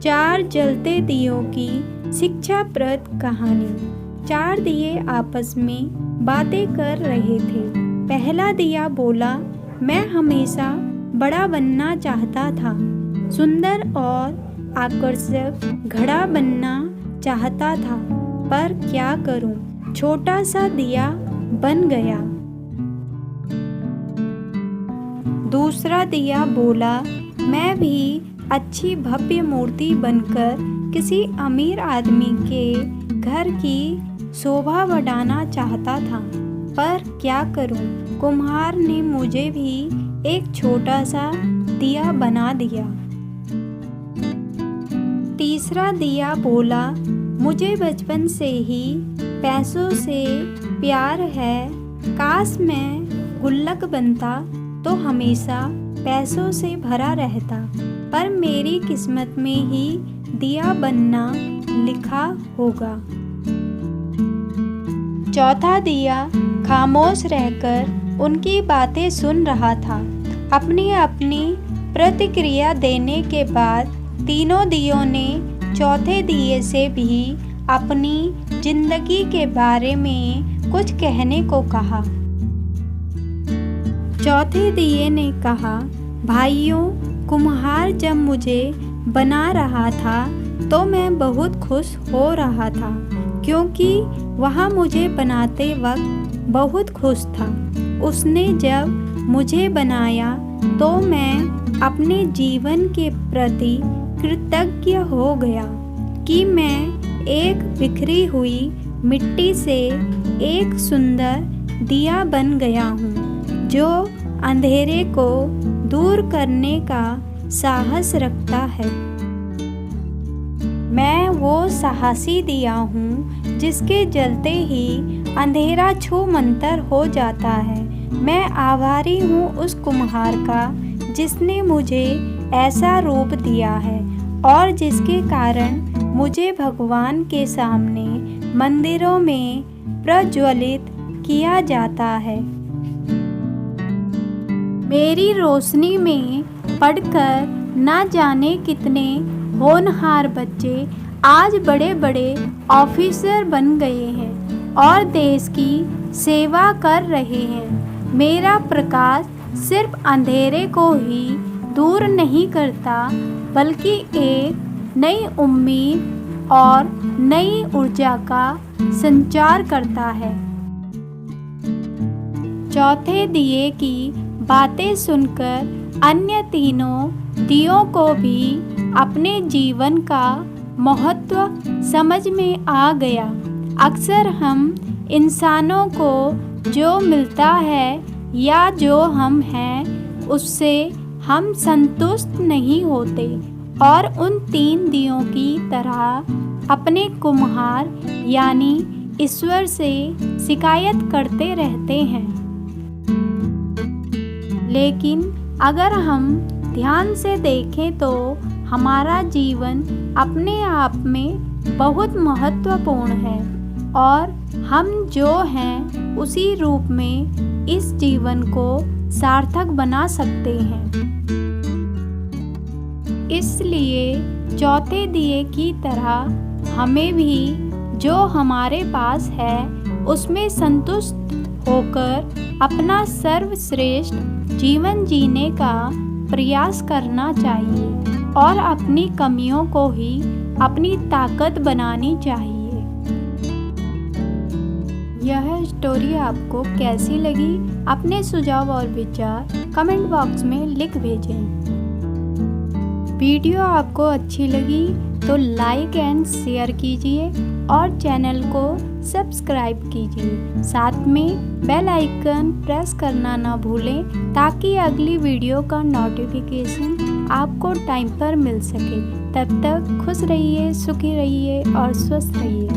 4 जलते दियों की शिक्षाप्रद कहानी। 4 दिए आपस में बातें कर रहे थे। पहला दिया बोला, मैं हमेशा बड़ा बनना चाहता था, सुंदर और आकर्षक घड़ा बनना चाहता था, पर क्या करूं, छोटा सा दिया बन गया। दूसरा दिया बोला, मैं भी अच्छी भव्य मूर्ति बनकर किसी अमीर आदमी के घर की शोभा बढ़ाना चाहता था, पर क्या करूं, कुम्हार ने मुझे भी एक छोटा सा दिया बना दिया। तीसरा दिया बोला, मुझे बचपन से ही पैसों से प्यार है, काश मैं गुल्लक बनता तो हमेशा पैसों से भरा रहता, पर मेरी किस्मत में ही दिया बनना लिखा होगा। चौथा दिया खामोश रहकर उनकी बातें सुन रहा था। अपनी अपनी प्रतिक्रिया देने के बाद तीनों दियों ने चौथे दिए से भी अपनी जिंदगी के बारे में कुछ कहने को कहा। चौथे दिए ने कहा, भाइयों, कुम्हार जब मुझे बना रहा था तो मैं बहुत खुश हो रहा था, क्योंकि वह मुझे बनाते वक्त बहुत खुश था। उसने जब मुझे बनाया तो मैं अपने जीवन के प्रति कृतज्ञ हो गया कि मैं एक बिखरी हुई मिट्टी से एक सुंदर दिया बन गया हूँ, जो अंधेरे को दूर करने का साहस रखता है। मैं वो साहसी दिया हूँ जिसके जलते ही अंधेरा छूमंतर हो जाता है। मैं आभारी हूँ उस कुम्हार का जिसने मुझे ऐसा रूप दिया है और जिसके कारण मुझे भगवान के सामने मंदिरों में प्रज्वलित किया जाता है। मेरी रोशनी में पढ़कर न जाने कितने होनहार बच्चे आज बड़े बड़े ऑफिसर बन गए हैं और देश की सेवा कर रहे हैं। मेरा प्रकाश सिर्फ अंधेरे को ही दूर नहीं करता, बल्कि एक नई उम्मीद और नई ऊर्जा का संचार करता है। चौथे दिए की बातें सुनकर अन्य तीनों दियों को भी अपने जीवन का महत्व समझ में आ गया। अक्सर हम इंसानों को जो मिलता है या जो हम हैं उससे हम संतुष्ट नहीं होते और उन 3 दियों की तरह अपने कुम्हार यानी ईश्वर से शिकायत करते रहते हैं। लेकिन अगर हम ध्यान से देखें तो हमारा जीवन अपने आप में बहुत महत्वपूर्ण है और हम जो हैं उसी रूप में इस जीवन को सार्थक बना सकते हैं। इसलिए चौथे दिए की तरह हमें भी जो हमारे पास है उसमें संतुष्ट होकर अपना सर्वश्रेष्ठ जीवन जीने का प्रयास करना चाहिए और अपनी कमियों को ही अपनी ताकत बनानी चाहिए। यह स्टोरी आपको कैसी लगी? अपने सुझाव और विचार कमेंट बॉक्स में लिख भेजें। वीडियो आपको अच्छी लगी तो लाइक एंड शेयर कीजिए और चैनल को सब्सक्राइब कीजिए। साथ में बेल आइकन प्रेस करना ना भूलें ताकि अगली वीडियो का नोटिफिकेशन आपको टाइम पर मिल सके। तब तक खुश रहिए, सुखी रहिए और स्वस्थ रहिए।